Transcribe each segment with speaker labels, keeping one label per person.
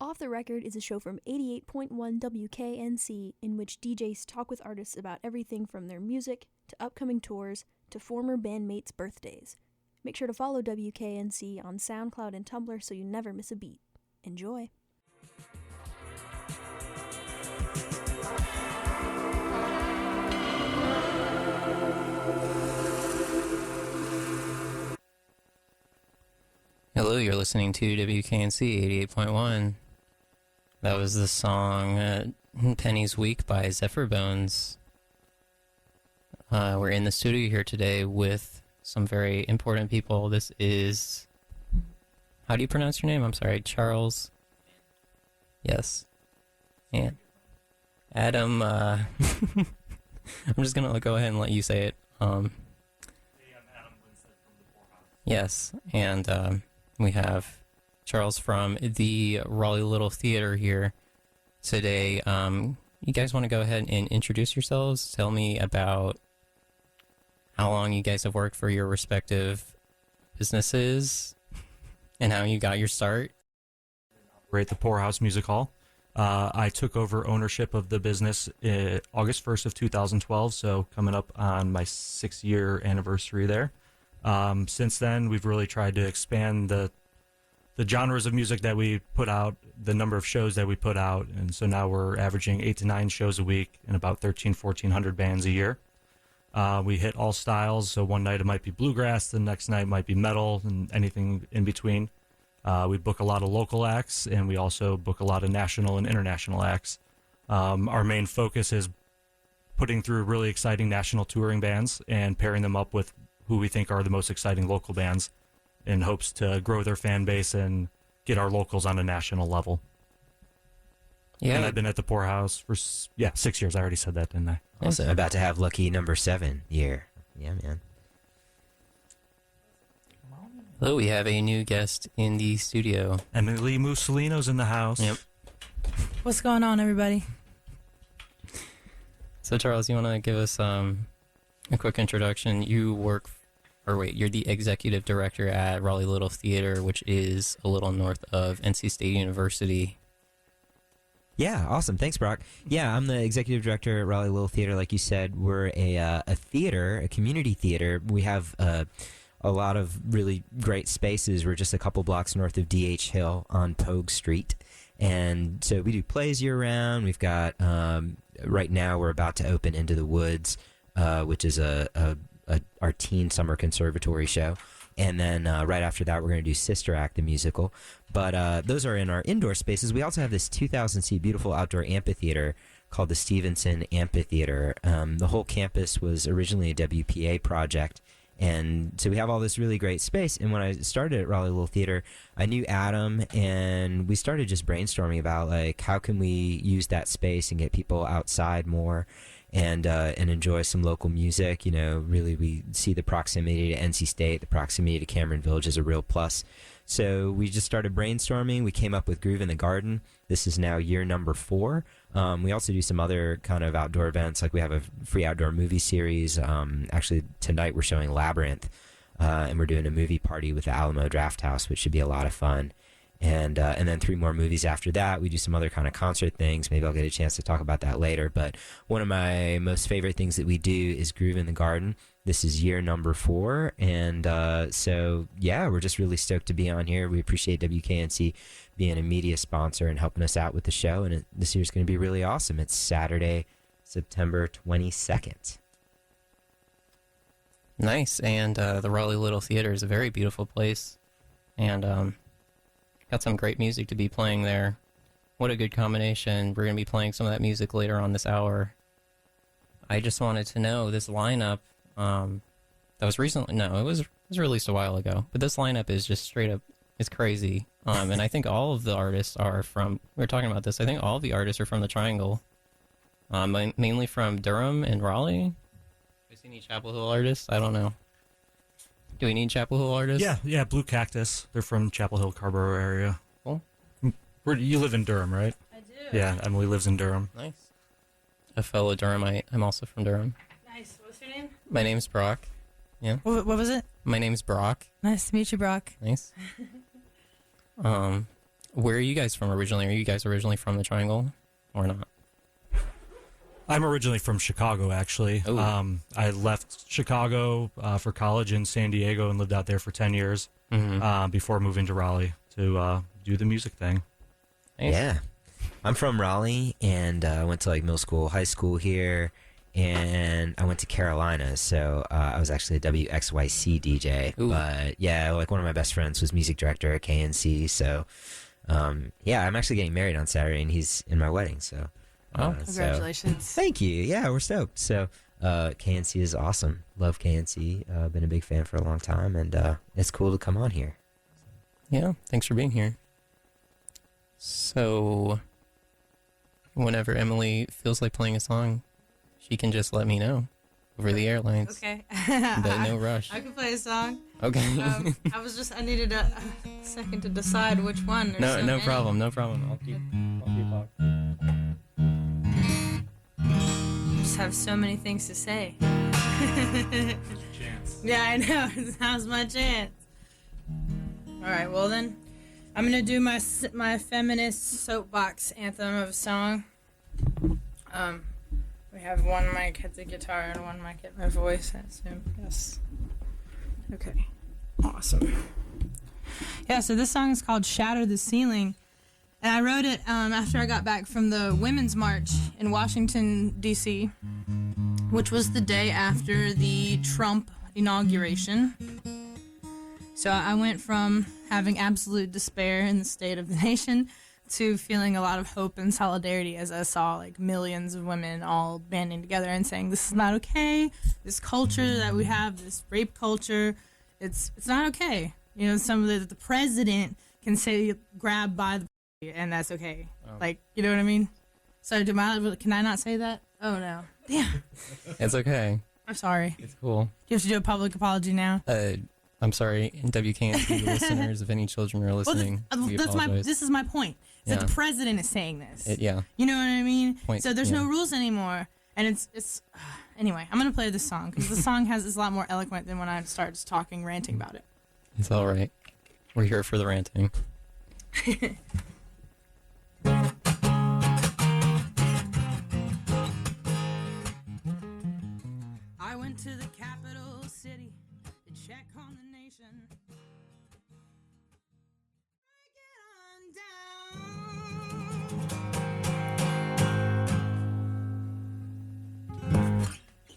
Speaker 1: Off the Record is a show from 88.1 WKNC in which DJs talk with artists about everything from their music to upcoming tours to former bandmates' birthdays. Make sure to follow WKNC on SoundCloud and Tumblr so you never miss a beat. Enjoy!
Speaker 2: Hello, you're listening to WKNC 88.1. That was the song Penny's Week by Zephyr Bones. We're in the studio here today with some very important people. This is... How do you pronounce your name? I'm sorry, Charles? Yes. And Adam, I'm just going to go ahead and let you say it. Yes, and we have Charles from the Raleigh Little Theater here today. You guys want to go ahead and introduce yourselves? Tell me about how long you guys have worked for your respective businesses and how you got your start.
Speaker 3: We're at the Poorhouse Music Hall. I took over ownership of the business August 1st of 2012, so coming up on my 6-year anniversary there. Since then, we've really tried to expand the genres of music that we put out, the number of shows that we put out, and so now we're averaging 8 to 9 shows a week and about 1,400 bands a year. We hit all styles, so one night it might be bluegrass, the next night might be metal, and anything in between. We book a lot of local acts, and we also book a lot of national and international acts. Our main focus is putting through really exciting national touring bands and pairing them up with who we think are the most exciting local bands in hopes to grow their fan base and get our locals on a national level. Yeah. And I've been at the Poorhouse for, 6 years. I already said that, didn't I?
Speaker 4: Also, about to have lucky number 7 year. Yeah, man.
Speaker 2: Hello, we have a new guest in the studio.
Speaker 3: Emily Mussolino's in the house.
Speaker 2: Yep.
Speaker 5: What's going on, everybody?
Speaker 2: So, Charles, you want to give us a quick introduction? You're the executive director at Raleigh Little Theater, which is a little north of NC State University.
Speaker 4: Yeah, awesome. Thanks, Brock. Yeah, I'm the executive director at Raleigh Little Theater. Like you said, we're a theater, a community theater. We have a lot of really great spaces. We're just a couple blocks north of D.H. Hill on Pogue Street. And so we do plays year-round. We've got, right now, we're about to open Into the Woods, which is our teen summer conservatory show. And then right after that, we're going to do Sister Act, the musical. But those are in our indoor spaces. We also have this 2,000-seat beautiful outdoor amphitheater called the Stevenson Amphitheater. The whole campus was originally a WPA project. And so we have all this really great space. And when I started at Raleigh Little Theater, I knew Adam, and we started just brainstorming about, like, how can we use that space and get people outside more and enjoy some local music. You know, really we see the proximity to NC State, the proximity to Cameron Village is a real plus. So we just started brainstorming. We came up with Groove in the Garden. This is now year number 4. We also do some other kind of outdoor events, like we have a free outdoor movie series. Actually, tonight we're showing Labyrinth, and we're doing a movie party with the Alamo Draft House, which should be a lot of fun. And then 3 more movies after that. We do some other kind of concert things. Maybe I'll get a chance to talk about that later. But one of my most favorite things that we do is Groove in the Garden. This is year number 4. And so, yeah, we're just really stoked to be on here. We appreciate WKNC being a media sponsor and helping us out with the show. And this year's going to be really awesome. It's Saturday, September 22nd.
Speaker 2: Nice. And the Raleigh Little Theater is a very beautiful place. And got some great music to be playing there. What a good combination. We're going to be playing some of that music later on this hour. I just wanted to know this lineup that was recently, no, it was released a while ago, but this lineup is just straight up, it's crazy. And I think all of the artists are from, we were talking about this, I think all of the artists are from the Triangle, mainly from Durham and Raleigh. Do we see any Chapel Hill artists? I don't know. Do we need Chapel Hill artists?
Speaker 3: Yeah, Blue Cactus. They're from Chapel Hill, Carborough area.
Speaker 2: Cool.
Speaker 3: You live in Durham, right?
Speaker 5: I do.
Speaker 3: Yeah, Emily lives in Durham.
Speaker 2: Nice. A fellow Durhamite. I'm also from Durham.
Speaker 5: Nice. What's your name?
Speaker 2: My name's Brock. Yeah.
Speaker 5: What was it?
Speaker 2: My name's Brock.
Speaker 5: Nice to meet you, Brock.
Speaker 2: Nice. Where are you guys from originally? Are you guys originally from the Triangle or not?
Speaker 3: I'm originally from Chicago, actually.
Speaker 2: Ooh.
Speaker 3: I left Chicago for college in San Diego and lived out there for 10 years before moving to Raleigh to do the music thing.
Speaker 2: Nice.
Speaker 4: Yeah. I'm from Raleigh, and I went to like middle school, high school here, and I went to Carolina, so I was actually a WXYC DJ.
Speaker 2: Ooh.
Speaker 4: But yeah, like one of my best friends was music director at KNC, so yeah, I'm actually getting married on Saturday, and he's in my wedding, so.
Speaker 2: Oh,
Speaker 5: Congratulations.
Speaker 4: Thank you. Yeah, we're stoked. So KNC is awesome. Love KNC. Been a big fan for a long time, and it's cool to come on here.
Speaker 2: Yeah, thanks for being here. So, whenever Emily feels like playing a song, she can just let me know over the airlines.
Speaker 5: Okay.
Speaker 2: But no rush.
Speaker 5: I can play a song.
Speaker 2: Okay.
Speaker 5: I needed a second to decide which one. There's
Speaker 2: No
Speaker 5: so
Speaker 2: problem.
Speaker 5: many.
Speaker 2: No problem. I'll keep talking.
Speaker 5: I just have so many things to say. Yeah, I know. Now's my chance. All right, well then, I'm gonna do my feminist soapbox anthem of a song. We have one mic at the guitar and one mic at my voice, I assume. Yes. Okay. Awesome. Yeah, so this song is called Shatter the Ceiling. And I wrote it after I got back from the Women's March in Washington, D.C., which was the day after the Trump inauguration. So I went from having absolute despair in the state of the nation to feeling a lot of hope and solidarity as I saw like millions of women all banding together and saying, this is not okay. This culture that we have, this rape culture, it's not okay. You know, some of the president can say grab by the and that's okay.
Speaker 2: Oh.
Speaker 5: Like, you know what I mean? So can I not say that? Oh no. Damn.
Speaker 2: It's okay.
Speaker 5: I'm sorry.
Speaker 2: It's cool.
Speaker 5: You have to do a public apology now.
Speaker 2: I'm sorry, WKNC listeners, if any children are listening, we apologize.
Speaker 5: This is my point. Is that the president is saying this.
Speaker 2: Yeah.
Speaker 5: You know what I mean?
Speaker 2: Point,
Speaker 5: So there's
Speaker 2: yeah.
Speaker 5: no rules anymore. And it's anyway, I'm going to play this song because the song is a lot more eloquent than when I start just talking, ranting about it.
Speaker 2: It's all right. We're here for the ranting.
Speaker 5: I went to the capital city to check on the nation.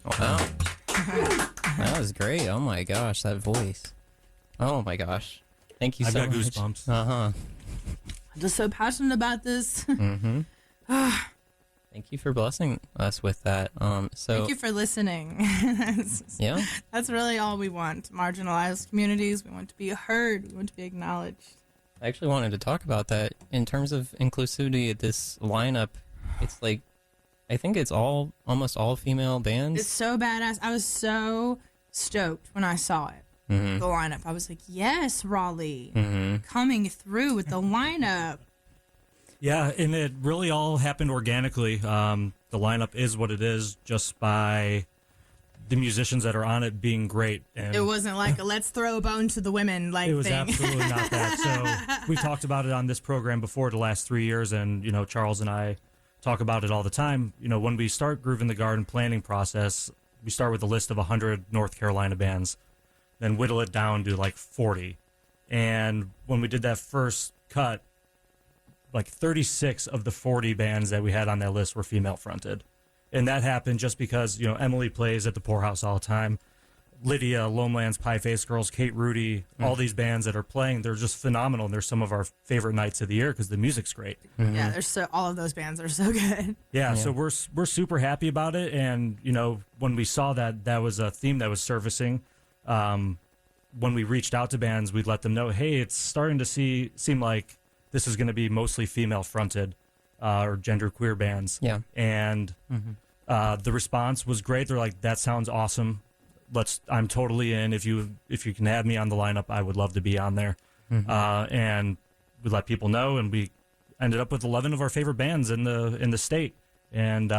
Speaker 2: Wow. That was great. Oh my gosh, that voice. Oh my gosh. Thank you
Speaker 3: I've
Speaker 2: so
Speaker 3: got
Speaker 2: much.
Speaker 3: goosebumps.
Speaker 2: Uh-huh.
Speaker 5: I'm just so passionate about this.
Speaker 2: Mm-hmm. Thank you for blessing us with that.
Speaker 5: Thank you for listening.
Speaker 2: Yeah.
Speaker 5: That's really all we want. Marginalized communities. We want to be heard. We want to be acknowledged.
Speaker 2: I actually wanted to talk about that in terms of inclusivity at this lineup. It's like, I think it's almost all female bands.
Speaker 5: It's so badass. I was so stoked when I saw it.
Speaker 2: Mm-hmm.
Speaker 5: The lineup. I was like, yes, Raleigh.
Speaker 2: Mm-hmm.
Speaker 5: Coming through with the lineup.
Speaker 3: Yeah, and it really all happened organically. The lineup is what it is just by the musicians that are on it being great. And
Speaker 5: It wasn't like a let's throw a bone to the women like
Speaker 3: it was
Speaker 5: thing.
Speaker 3: absolutely not that. So we've talked about it on this program before the last 3 years, and you know, Charles and I talk about it all the time. You know, when we start Groove in the Garden planning process, we start with a list of 100 North Carolina bands, then whittle it down to like 40. And when we did that first cut, like 36 of the 40 bands that we had on that list were female fronted. And that happened just because, you know, Emily plays at the Poorhouse all the time. Lydia, Lomelands, Pie Face Girls, Kate Rudy, all these bands that are playing, they're just phenomenal. And they're some of our favorite nights of the year because the music's great.
Speaker 5: Yeah, all of those bands are so good.
Speaker 3: Yeah, so we're super happy about it. And, you know, when we saw that was a theme that was surfacing, when we reached out to bands, we'd let them know, hey, it's starting to seem like this is going to be mostly female fronted or genderqueer bands.
Speaker 2: Yeah.
Speaker 3: And the response was great. They're like, that sounds awesome. I'm totally in. If you can have me on the lineup, I would love to be on there. And we let people know, and we ended up with 11 of our favorite bands in the state. And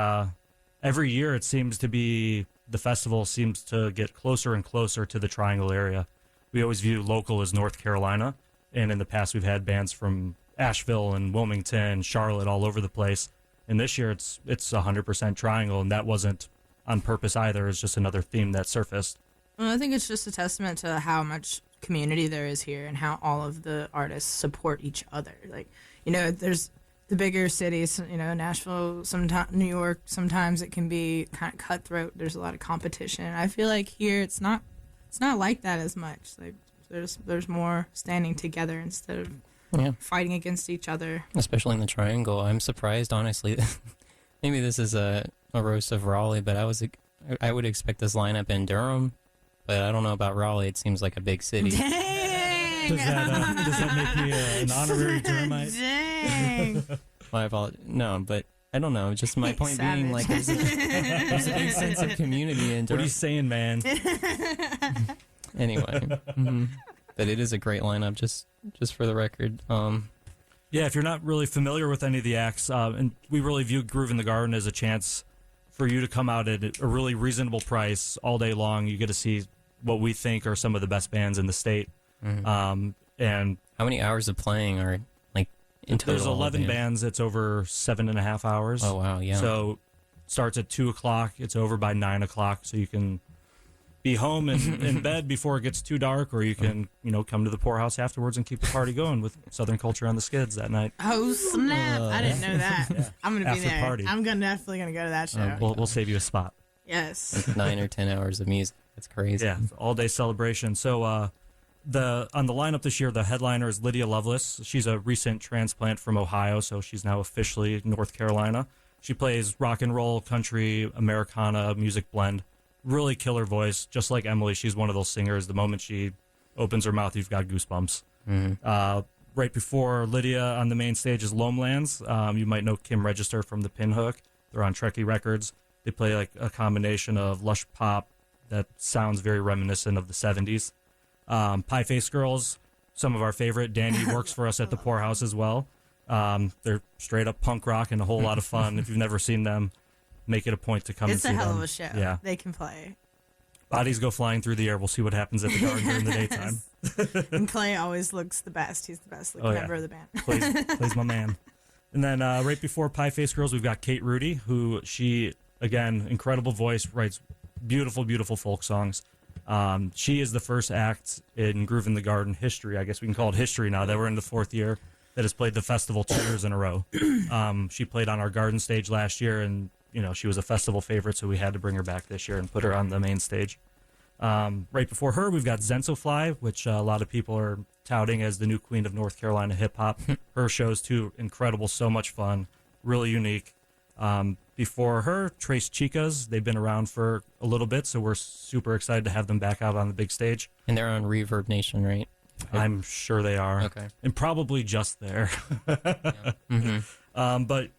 Speaker 3: every year it seems to be, the festival seems to get closer and closer to the Triangle area. We always view local as North Carolina, and in the past we've had bands from Asheville and Wilmington, Charlotte, all over the place. And this year it's 100% Triangle, and that wasn't on purpose either. It's just another theme that surfaced.
Speaker 5: Well, I think it's just a testament to how much community there is here and how all of the artists support each other. Like, there's the bigger cities, Nashville, sometimes New York, sometimes it can be kind of cutthroat. There's a lot of competition. I feel like here it's not like that as much. Like there's more standing together instead of fighting against each other.
Speaker 2: Especially in the Triangle. I'm surprised, honestly. Maybe this is a roast of Raleigh, but I would expect this lineup in Durham, but I don't know about Raleigh. It seems like a big city.
Speaker 5: Dang!
Speaker 3: Does that make me an honorary Durhamite?
Speaker 5: Dang!
Speaker 2: My apologies. No, but I don't know. Just my point being, like, there's a big sense of community in Durham.
Speaker 3: What are you saying, man?
Speaker 2: Anyway, but it is a great lineup. Just for the record.
Speaker 3: Yeah, if you're not really familiar with any of the acts, and we really view Groove in the Garden as a chance for you to come out at a really reasonable price all day long. You get to see what we think are some of the best bands in the state. And
Speaker 2: how many hours of playing are like in total?
Speaker 3: There's 11 bands. It's over 7.5 hours.
Speaker 2: Oh wow, yeah.
Speaker 3: So starts at 2:00. It's over by 9:00. So you can be home and in bed before it gets too dark, or you can come to the Poorhouse afterwards and keep the party going with Southern Culture on the Skids that night.
Speaker 5: Oh snap! I didn't know that. Yeah. I'm gonna be
Speaker 3: After
Speaker 5: there.
Speaker 3: party.
Speaker 5: I'm definitely gonna go to that show.
Speaker 3: We'll save you a spot.
Speaker 5: Yes.
Speaker 2: Like 9 or 10 hours of music. That's crazy.
Speaker 3: Yeah, all day celebration. So on the lineup this year, the headliner is Lydia Lovelace. She's a recent transplant from Ohio, so she's now officially North Carolina. She plays rock and roll, country, Americana music blend. Really killer voice, just like Emily. She's one of those singers. The moment she opens her mouth, you've got goosebumps. Right before Lydia on the main stage is Lomelands. You might know Kim Register from the Pinhook. They're on Trekkie Records. They play like a combination of lush pop that sounds very reminiscent of the 70s. Pie Face Girls, some of our favorite. Danny works for us at the Poorhouse as well. They're straight up punk rock and a whole lot of fun. If you've never seen them, make it a point to come and see them.
Speaker 5: It's a hell of a show.
Speaker 3: Yeah.
Speaker 5: They can play.
Speaker 3: Bodies go flying through the air. We'll see what happens at the Garden during the daytime.
Speaker 5: And Clay always looks the best. He's the best looking member of the band.
Speaker 3: Plays my man. And then right before Pie Face Girls, we've got Kate Rudy, who again, incredible voice, writes beautiful, beautiful folk songs. She is the first act in Groove in the Garden history. I guess we can call it history now that we're in the 4th year that has played the festival 2 years in a row. She played on our Garden stage last year, and she was a festival favorite, so we had to bring her back this year and put her on the main stage. Right before her, we've got Zensofly, which a lot of people are touting as the new queen of North Carolina hip-hop. Her shows, too, incredible, so much fun, really unique. Before her, Trace Chicas. They've been around for a little bit, so we're super excited to have them back out on the big stage.
Speaker 2: And they're on Reverb Nation, right?
Speaker 3: I'm sure they are.
Speaker 2: Okay.
Speaker 3: And probably just there.
Speaker 2: Yeah.
Speaker 3: But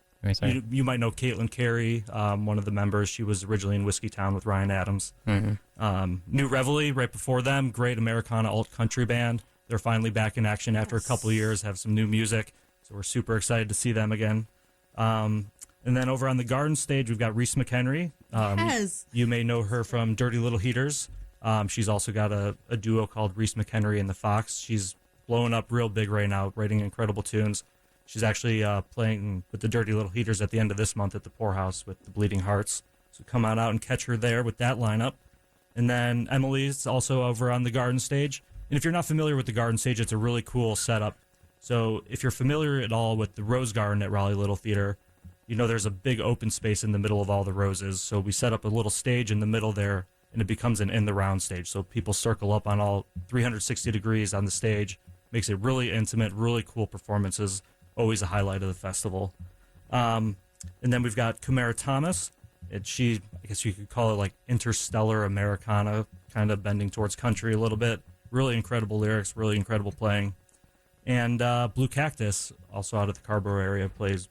Speaker 3: you might know Caitlin Carey, one of the members. She was originally in Whiskeytown with Ryan Adams. New Reveille, right before them, great Americana alt-country band. They're finally back in action after a couple of years, have some new music. So we're super excited to see them again. And then over on the Garden stage, we've got Reese McHenry.
Speaker 5: Yes.
Speaker 3: You may know her from Dirty Little Heaters. She's also got a duo called Reese McHenry and the Fox. She's blowing up real big right now, writing incredible tunes. She's actually playing with the Dirty Little Heaters at the end of this month at the Poorhouse with the Bleeding Hearts. So come on out and catch her there with that lineup. And then Emily's also over on the Garden stage. And if you're not familiar with the Garden stage, it's a really cool setup. So if you're familiar at all with the Rose Garden at Raleigh Little Theater, there's a big open space in the middle of all the roses. So we set up a little stage in the middle there, and it becomes an in-the-round stage. So people circle up on all 360 degrees on the stage. Makes it really intimate, really cool performances. Always a highlight of the festival. And then we've got Kamara Thomas. I guess you could call it like interstellar Americana, kind of bending towards country a little bit. Really incredible lyrics, really incredible playing. And Blue Cactus, also out of the Carborough area, plays,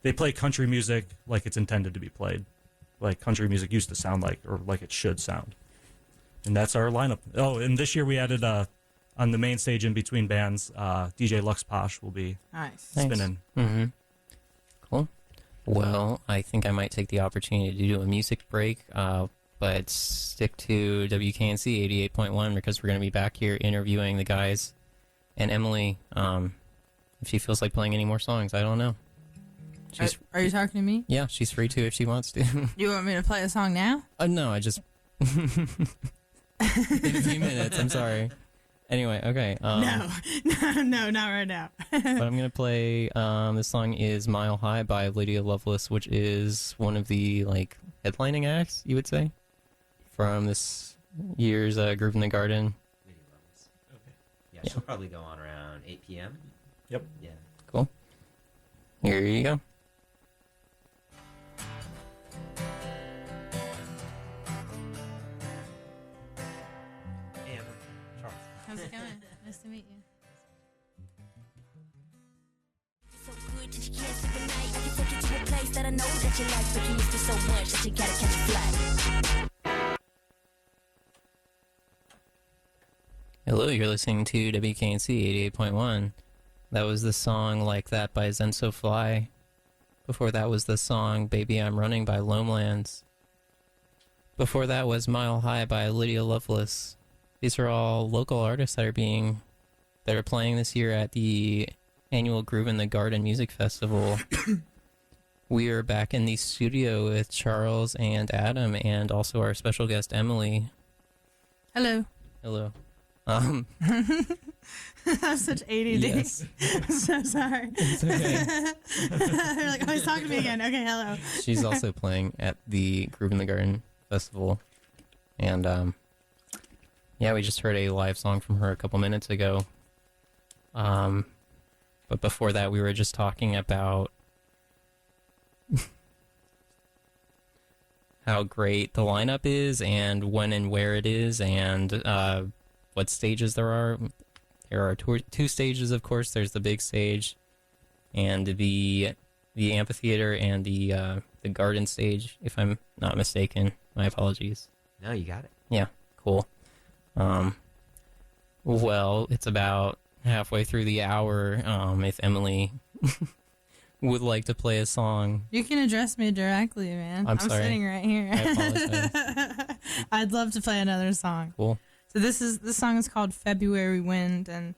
Speaker 3: they play country music like it's intended to be played. Like country music used to sound like, or like it should sound. And that's our lineup. Oh, and this year we added, on the main stage in between bands, DJ Lux Posh will be spinning.
Speaker 2: Nice. Cool. Well, I think I might take the opportunity to do a music break, but stick to WKNC 88.1 because we're going to be back here interviewing the guys. And Emily, if she feels like playing any more songs. I don't know.
Speaker 5: Are you talking to me?
Speaker 2: Yeah, she's free to if she wants to.
Speaker 5: You want me to play a song now?
Speaker 2: No, I just in a few minutes. I'm sorry. Anyway, okay.
Speaker 5: No, not right now.
Speaker 2: But I'm gonna play. This song is "Mile High" by Lydia Lovelace, which is one of the headlining acts, you would say, from this year's Groove in the Garden.
Speaker 4: Okay. Yeah, she'll probably go on around 8 p.m.
Speaker 3: Yep.
Speaker 4: Yeah.
Speaker 2: Cool. Here you go.
Speaker 5: How's it going? Nice to meet you.
Speaker 6: So good that you can't sleep at night. I can take you to a place that I know that you like, but you miss me so much that you gotta catch a flight.
Speaker 2: Hello, you're listening to WKNC 88.1. That was the song Like That by Zen So Fly. Before that was the song Baby I'm Running by Lomelands. Before that was Mile High by Lydia Lovelace. These are all local artists that are playing this year at the annual Groove in the Garden Music Festival. We are back in the studio with Charles and Adam, and also our special guest Emily.
Speaker 5: Hello.
Speaker 2: Hello.
Speaker 5: I have such ADD.
Speaker 2: Yes.
Speaker 5: I'm so sorry.
Speaker 2: It's okay.
Speaker 5: You're like, oh, he's talking to me again. Okay, hello.
Speaker 2: She's also playing at the Groove in the Garden Festival. And, yeah, we just heard a live song from her a couple minutes ago. But before that, we were just talking about how great the lineup is and when and where it is and what stages there are. There are two stages, of course. There's the big stage and the amphitheater and the garden stage, if I'm not mistaken. My apologies.
Speaker 4: No, you got it.
Speaker 2: Yeah, cool. Well, it's about halfway through the hour. If Emily would like to play a song.
Speaker 5: You can address me directly, man.
Speaker 2: I'm sorry.
Speaker 5: Sitting right here.
Speaker 2: I apologize.
Speaker 5: I'd love to play another song.
Speaker 2: Cool.
Speaker 5: So this song is called February Wind, and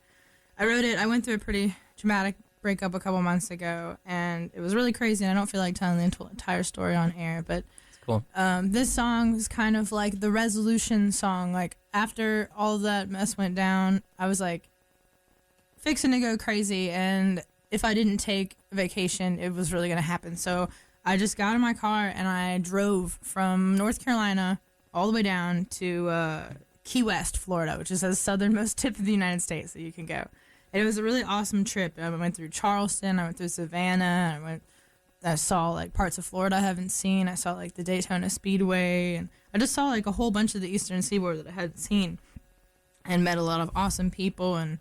Speaker 5: I wrote it. I went through a pretty traumatic breakup a couple months ago, and it was really crazy, and I don't feel like telling the entire story on air, but
Speaker 2: Cool.
Speaker 5: This song is kind of like the resolution song. Like, after all that mess went down, I was like fixing to go crazy, and if I didn't take a vacation, it was really going to happen. So I just got in my car and I drove from North Carolina all the way down to Key West, Florida, which is the southernmost tip of the United States that you can go. And it was a really awesome trip. I went through Charleston, I went through Savannah, I saw like parts of Florida I haven't seen. I saw like the Daytona Speedway, and I just saw like a whole bunch of the Eastern Seaboard that I hadn't seen, and met a lot of awesome people, and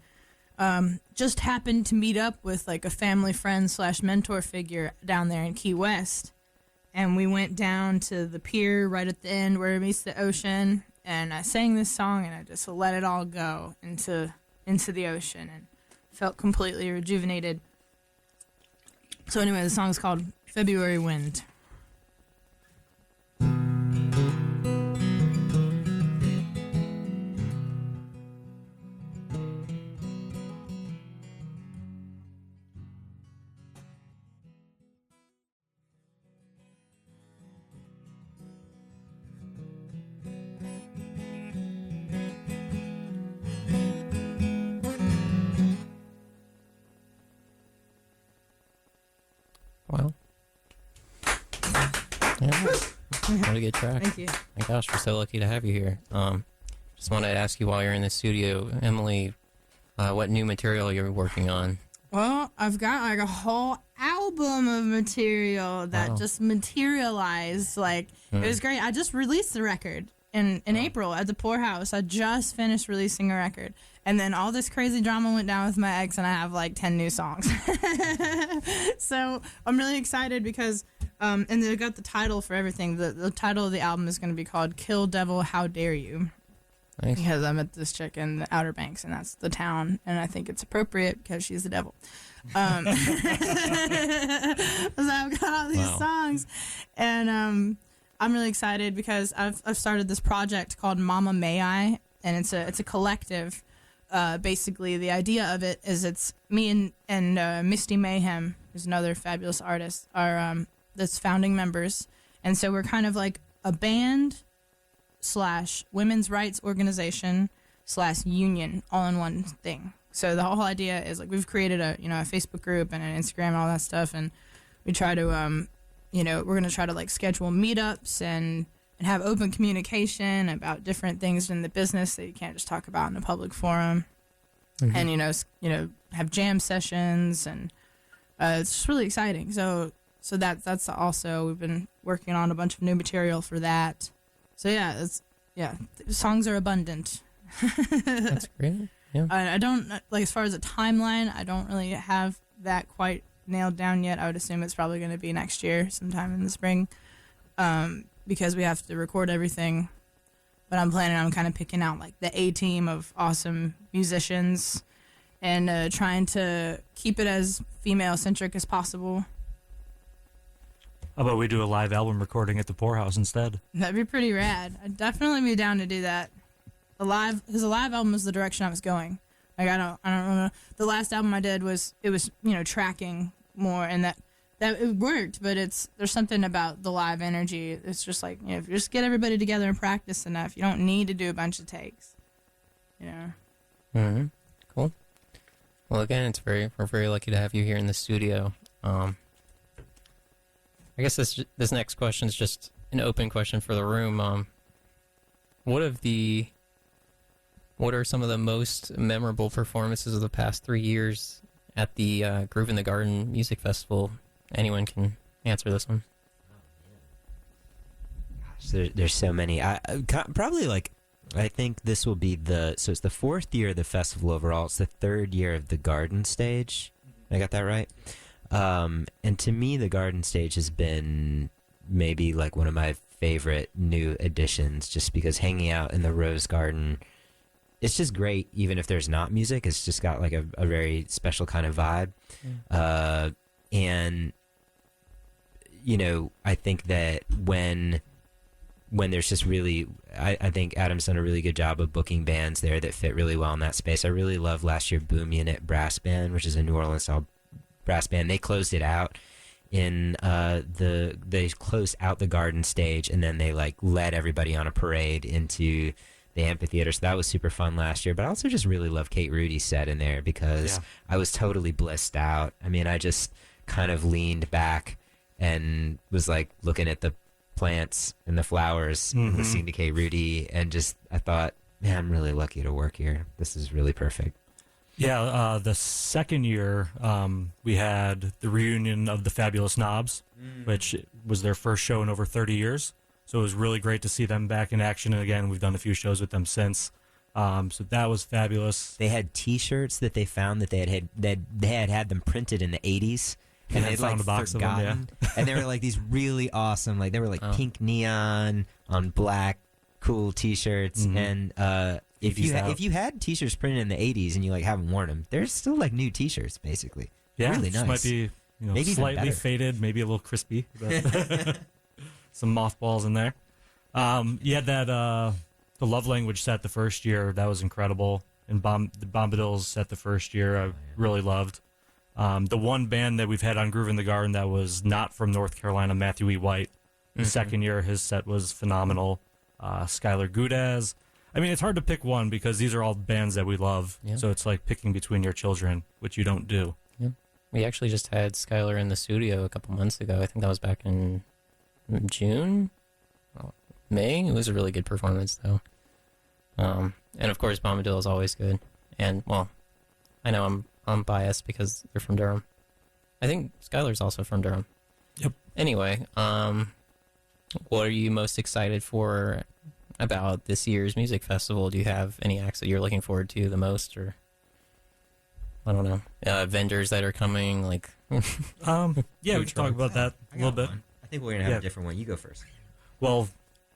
Speaker 5: just happened to meet up with like a family friend / mentor figure down there in Key West. And we went down to the pier right at the end where it meets the ocean, and I sang this song, and I just let it all go into the ocean, and felt completely rejuvenated. So anyway, the song is called February Wind.
Speaker 2: Well, yeah, what a good track.
Speaker 5: Thank you.
Speaker 2: My gosh, we're so lucky to have you here. Just wanted to ask you while you're in the studio, Emily, what new material you're working on.
Speaker 5: Well, I've got like a whole album of material that just materialized. Like, it was great. I just released the record in April at the Poorhouse. I just finished releasing a record. And then all this crazy drama went down with my ex, and I have like 10 new songs. So I'm really excited because, and they got the title for everything. The title of the album is going to be called Kill Devil, How Dare You?
Speaker 2: Nice.
Speaker 5: Because I met this chick in the Outer Banks, and that's the town, and I think it's appropriate because she's the devil. So I've got all these songs, and I'm really excited because I've started this project called Mama May I, and it's a collective basically the idea of it is it's me and Misty Mayhem, who's another fabulous artist, are that's founding members, and so we're kind of like a band / women's rights organization / union all in one thing. So the whole idea is like we've created a Facebook group and an Instagram and all that stuff, and we try to we're gonna try to like schedule meetups and have open communication about different things in the business that you can't just talk about in a public forum, and have jam sessions, and it's just really exciting. So that's also, we've been working on a bunch of new material for that. So songs are abundant.
Speaker 2: That's great. Yeah.
Speaker 5: I don't like, as far as a timeline, I don't really have that quite nailed down yet. I would assume it's probably going to be next year, sometime in the spring, because we have to record everything. But I'm planning on kind of picking out like the A team of awesome musicians and trying to keep it as female centric as possible.
Speaker 3: How about we do a live album recording at the Poorhouse instead?
Speaker 5: That'd be pretty rad. I'd definitely be down to do that. Because the live album was the direction I was going. Like I don't know. The last album I did was tracking more, and that it worked. But there's something about the live energy. It's just like, if you just get everybody together and practice enough, you don't need to do a bunch of takes.
Speaker 2: Mm-hmm. Cool. Well, again, we're very lucky to have you here in the studio. I guess this next question is just an open question for the room. What are some of the most memorable performances of the past 3 years at the Groove in the Garden Music Festival? Anyone can answer this one.
Speaker 4: Gosh, there's so many. I think this will be so it's the 4th year of the festival overall. It's the 3rd year of the Garden Stage. I got that right? And to me, the Garden Stage has been maybe like one of my favorite new additions, just because hanging out in the Rose Garden, it's just great. Even if there's not music, it's just got like a very special kind of vibe. And I think that when there's just really, I think Adam's done a really good job of booking bands there that fit really well in that space. I really love last year Boom Unit Brass Band, which is a New Orleans style brass band. They closed it out in they closed out the Garden Stage, and then they like led everybody on a parade into the amphitheater. So that was super fun last year. But I also just really love Kate Rudy's set in there, because I was totally blissed out. I mean, I just kind of leaned back and was like looking at the plants and the flowers and listening to Kate Rudy, and just I thought, man, I'm really lucky to work here. This is really perfect.
Speaker 3: Yeah, the second year, we had the reunion of the Fabulous Knobs, which was their first show in over 30 years. So it was really great to see them back in action. And again, we've done a few shows with them since. So that was fabulous.
Speaker 4: They had T-shirts that they found that they had them printed in the 80s. And they'd like forgotten. And they were like these really awesome, like they were like pink neon on black, cool T-shirts. And if you had T-shirts printed in the 80s and you like haven't worn them, they're still like new T-shirts basically.
Speaker 3: Yeah,
Speaker 4: really nice.
Speaker 3: Might be maybe slightly faded, maybe a little crispy. But some mothballs in there. You had that the Love Language set the first year. That was incredible. And the Bombadils set the first year. I really loved. The one band that we've had on Groove in the Garden that was not from North Carolina, Matthew E. White. The second year, his set was phenomenal. Skylar Gudaz. I mean, it's hard to pick one because these are all bands that we love. Yeah. So it's like picking between your children, which you don't do.
Speaker 2: Yeah. We actually just had Skylar in the studio a couple months ago. I think that was back in June? May? It was a really good performance, though. And of course, Bombadil is always good. And, well, I know I'm biased because they're from Durham. I think Skylar's also from Durham.
Speaker 3: Yep.
Speaker 2: Anyway, what are you most excited for about this year's music festival? Do you have any acts that you're looking forward to the most, or I don't know, vendors that are coming? Like,
Speaker 3: yeah, we can talk about that a little bit.
Speaker 4: I think we're gonna have a different one. You go first.
Speaker 3: Well,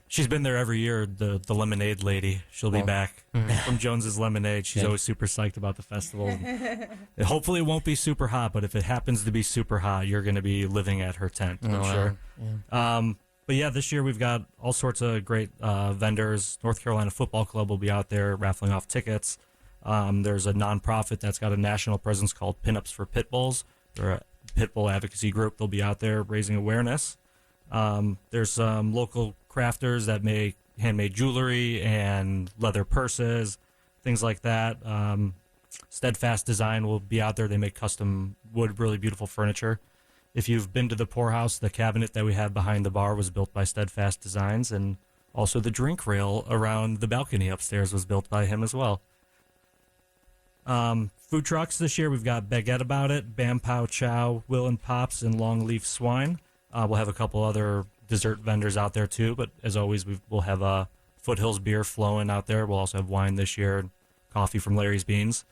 Speaker 3: she's been there every year. The Lemonade lady, she'll be back from Jones's Lemonade. She's always super psyched about the festival. Hopefully, it won't be super hot, but if it happens to be super hot, you're going to be living at her tent. I'm sure. Yeah. But yeah, this year we've got all sorts of great vendors. North Carolina Football Club will be out there raffling off tickets. There's a nonprofit that's got a national presence called Pinups for Pit Bulls. They're a pit bull advocacy group. They'll be out there raising awareness. There's some local crafters that make handmade jewelry and leather purses, things like that. Steadfast Design will be out there. They make custom wood, really beautiful furniture. If you've been to the Poorhouse, the cabinet that we have behind the bar was built by Steadfast Designs, and also the drink rail around the balcony upstairs was built by him as well. Food trucks this year, we've got Baguette About It, Bam Pow Chow, Will and Pops, and Long Leaf Swine. We'll have a couple other dessert vendors out there too, but as always, we'll have Foothills beer flowing out there. We'll also have wine this year, and coffee from Larry's Beans.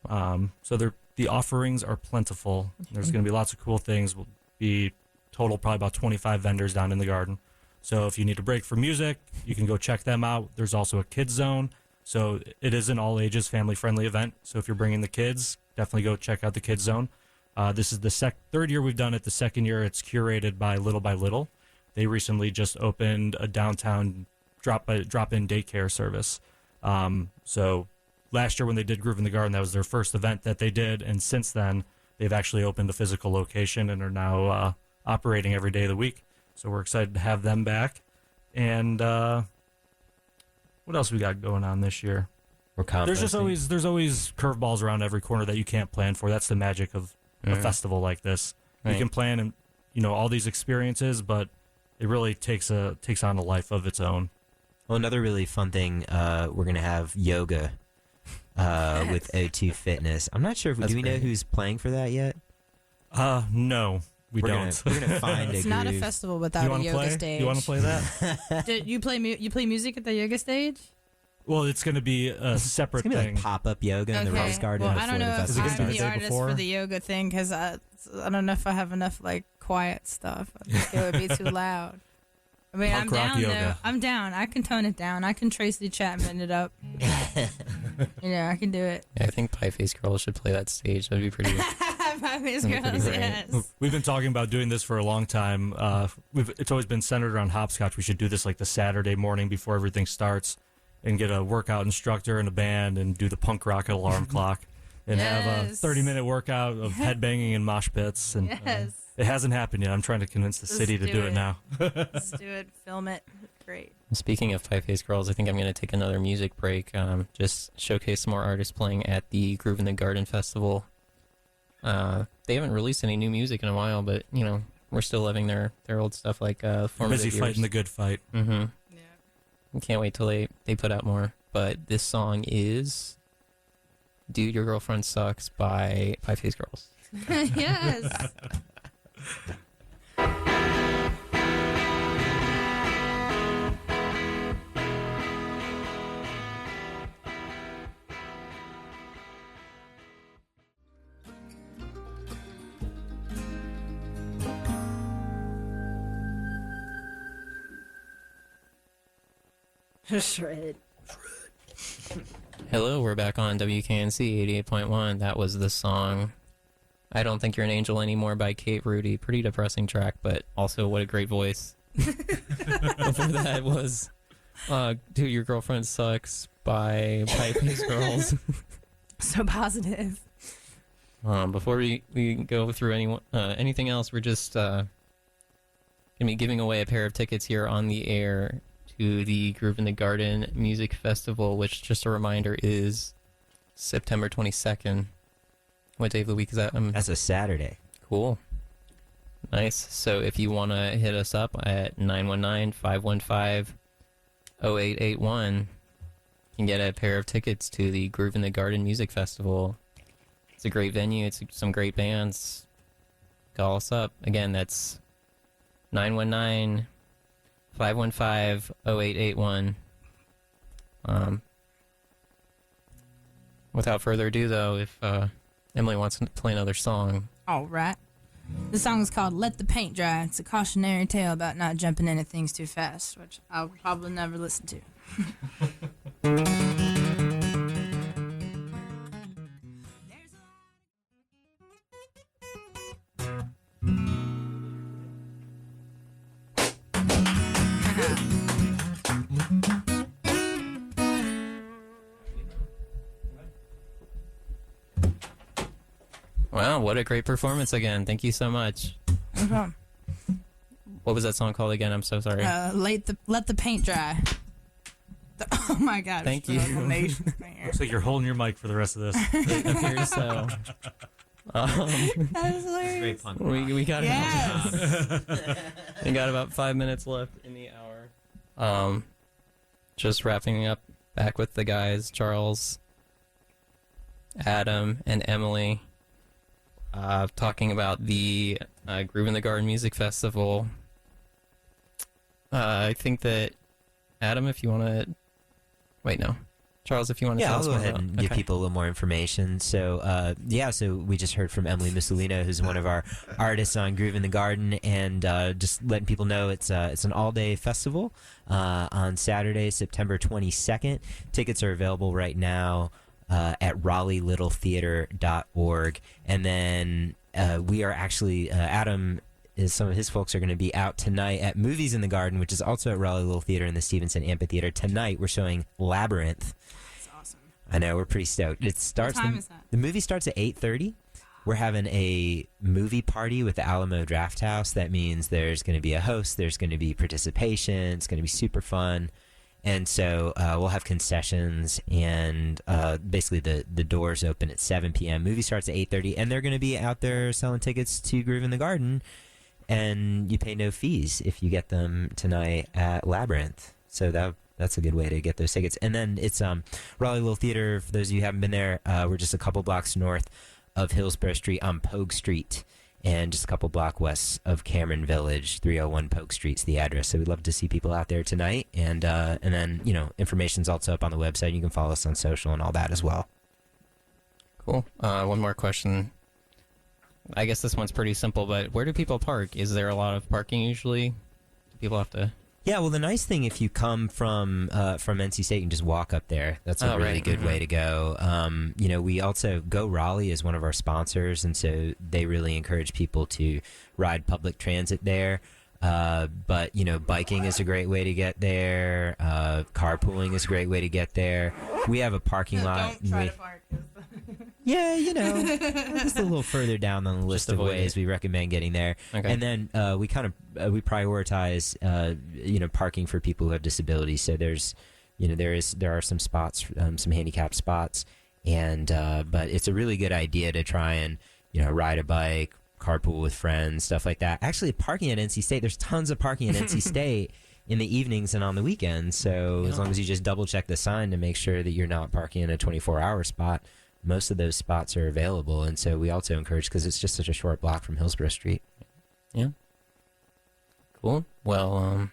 Speaker 3: So the offerings are plentiful. There's going to be lots of cool things. We'll be total probably about 25 vendors down in the garden. So if you need a break for music, you can go check them out. There's also a kids zone. So it is an all ages family friendly event. So if you're bringing the kids, definitely go check out the kids zone. This is the third year we've done it. The second year it's curated by Little by Little. They recently just opened a downtown drop-in daycare service. So last year when they did Groove in the Garden, that was their first event that they did. And since then, they've actually opened a physical location and are now operating every day of the week. So we're excited to have them back. And what else we got going on this year? There's always curveballs around every corner that you can't plan for. That's the magic of a festival like this. Right. You can plan and all these experiences, but it really takes on a life of its own.
Speaker 4: Well, another really fun thing, we're gonna have yoga with O2 Fitness. I'm not sure do we know who's playing for that yet?
Speaker 3: No, we don't.
Speaker 4: We're gonna find
Speaker 5: it's
Speaker 4: a
Speaker 5: not
Speaker 4: groove.
Speaker 5: a festival without a yoga stage.
Speaker 3: You want to play that?
Speaker 5: Did you play music at the yoga stage?
Speaker 3: Well, it's going to be a separate
Speaker 4: It's gonna be
Speaker 3: thing.
Speaker 4: like pop-up yoga in the Rose Garden.
Speaker 5: Well, I don't know if
Speaker 3: festival
Speaker 5: I'm
Speaker 3: starts.
Speaker 5: the artist for the yoga thing because I don't know if I have enough quiet stuff. I think it would be too loud. I mean,
Speaker 3: Punk
Speaker 5: I'm
Speaker 3: rock
Speaker 5: down
Speaker 3: yoga.
Speaker 5: though. I'm down. I can tone it down. I can Tracy Chapman it up. I can do it.
Speaker 2: Yeah, I think Pie Face Girl should play that stage. That'd be pretty good.
Speaker 5: My face
Speaker 2: That'd be
Speaker 5: girls,
Speaker 2: pretty great.
Speaker 5: yes.
Speaker 3: We've been talking about doing this for a long time. It's always been centered around hopscotch. We should do this the Saturday morning before everything starts and get a workout instructor and a band and do the punk rock alarm clock and have a 30-minute workout of headbanging and mosh pits. And
Speaker 5: Yes.
Speaker 3: it hasn't happened yet. I'm trying to convince the city to do it now.
Speaker 5: Let's do it. Film it. Great.
Speaker 2: Speaking of Pie Face Girls, I think I'm going to take another music break. Just showcase some more artists playing at the Groove in the Garden Festival. They haven't released any new music in a while, but we're still loving their old stuff like Formative
Speaker 3: Busy
Speaker 2: Years.
Speaker 3: fighting the good fight.
Speaker 2: Mm-hmm.
Speaker 5: Yeah.
Speaker 2: Can't wait till they put out more. But this song is "Dude, Your Girlfriend Sucks" by Pie Face Girls.
Speaker 5: Yes. Shred.
Speaker 2: Hello, we're back on WKNC 88.1. That was the song "I Don't Think You're an Angel Anymore" by Kate Rudy. Pretty depressing track, but also what a great voice. Before that was "Dude, Your Girlfriend Sucks" by Pie Face Girls.
Speaker 5: So positive.
Speaker 2: Before we go through anything else, we're just going to be giving away a pair of tickets here on the air to the Groove in the Garden Music Festival, which, just a reminder, is September 22nd. What day of the week is that?
Speaker 4: That's a Saturday.
Speaker 2: Cool. Nice. So if you want to hit us up at 919-515-0881, you can get a pair of tickets to the Groove in the Garden Music Festival. It's a great venue. It's some great bands. Call us up. Again, that's 919-515-0881. Without further ado, though, if Emily wants to play another song.
Speaker 5: All right. The song is called "Let the Paint Dry." It's a cautionary tale about not jumping into things too fast, which I'll probably never listen to.
Speaker 2: Wow, what a great performance again. Thank you so much.
Speaker 5: No problem.
Speaker 2: What was that song called again? I'm so sorry.
Speaker 5: Let the paint dry. Oh my God!
Speaker 2: Thank
Speaker 5: it's
Speaker 2: you.
Speaker 5: like a nation right here.
Speaker 3: Looks like you're holding your mic for the rest of this.
Speaker 2: It appears so.
Speaker 5: That was hilarious.
Speaker 4: Great punk.
Speaker 2: We got
Speaker 5: Yes.
Speaker 2: we got about 5 minutes left in the hour. Just wrapping up back with the guys, Charles, Adam, and Emily, talking about the Groove in the Garden Music Festival. I think that Adam, if you want to... Wait, no. Charles, if you want to tell
Speaker 4: I'll
Speaker 2: us
Speaker 4: go
Speaker 2: more
Speaker 4: ahead
Speaker 2: about...
Speaker 4: and give people a little more information. So, so we just heard from Emily Mussolino, who's one of our artists on Groove in the Garden, and just letting people know it's an all-day festival on Saturday, September 22nd. Tickets are available right now at RaleighLittleTheater.org. And then we are actually, some of his folks are going to be out tonight at Movies in the Garden, which is also at Raleigh Little Theater in the Stevenson Amphitheater. Tonight, we're showing Labyrinth.
Speaker 5: That's awesome.
Speaker 4: I know, we're pretty stoked. It starts.
Speaker 5: What time is that?
Speaker 4: The movie starts at 8:30. We're having a movie party with the Alamo Draft House. That means there's going to be a host. There's going to be participation. It's going to be super fun. And so we'll have concessions, and basically the doors open at 7 p.m. Movie starts at 8:30, and they're going to be out there selling tickets to Groove in the Garden. And you pay no fees if you get them tonight at Labyrinth. So that's a good way to get those tickets. And then it's Raleigh Little Theater. For those of you who haven't been there, we're just a couple blocks north of Hillsborough Street on Pogue Street, and just a couple block west of Cameron Village. 301 Pogue Street's the address. So we'd love to see people out there tonight. And then information's also up on the website. You can follow us on social and all that as well.
Speaker 2: Cool. One more question. I guess this one's pretty simple, but where do people park? Is there a lot of parking usually? Do people have to...
Speaker 4: Yeah, well, the nice thing, if you come from NC State, you can just walk up there. That's a really good way to go. We also, Go Raleigh is one of our sponsors, and so they really encourage people to ride public transit there. But, biking is a great way to get there. Carpooling is a great way to get there. We have a parking lot.
Speaker 5: Don't try to park.
Speaker 4: Yeah, just a little further down on the list of ways we recommend getting there.
Speaker 2: Okay.
Speaker 4: And then we prioritize parking for people who have disabilities. So there are some spots, some handicapped spots, and but it's a really good idea to try and ride a bike, carpool with friends, stuff like that. Actually, parking at NC State, there's tons of parking at NC State in the evenings and on the weekends. So as long as you just double check the sign to make sure that you're not parking in a 24-hour spot, most of those spots are available. And so we also encourage, because it's just such a short block from Hillsborough Street.
Speaker 2: Yeah. Cool. Well,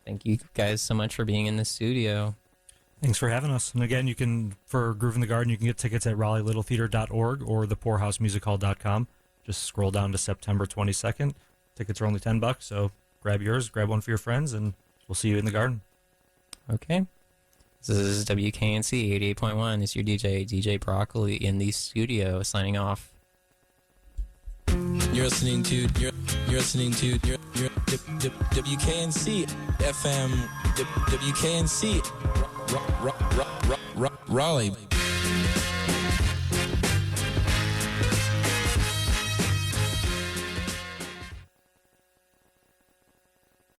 Speaker 2: thank you guys so much for being in the studio.
Speaker 3: Thanks for having us. And again, for Groove in the Garden, you can get tickets at RaleighLittleTheater.org or thepoorhousemusichall.com. Just scroll down to September 22nd. Tickets are only $10, so grab yours, grab one for your friends, and we'll see you in the garden.
Speaker 2: Okay. This is WKNC 88.1. It's your DJ Broccoli in the studio, signing off.
Speaker 7: You're listening to WKNC FM, WKNC Raleigh.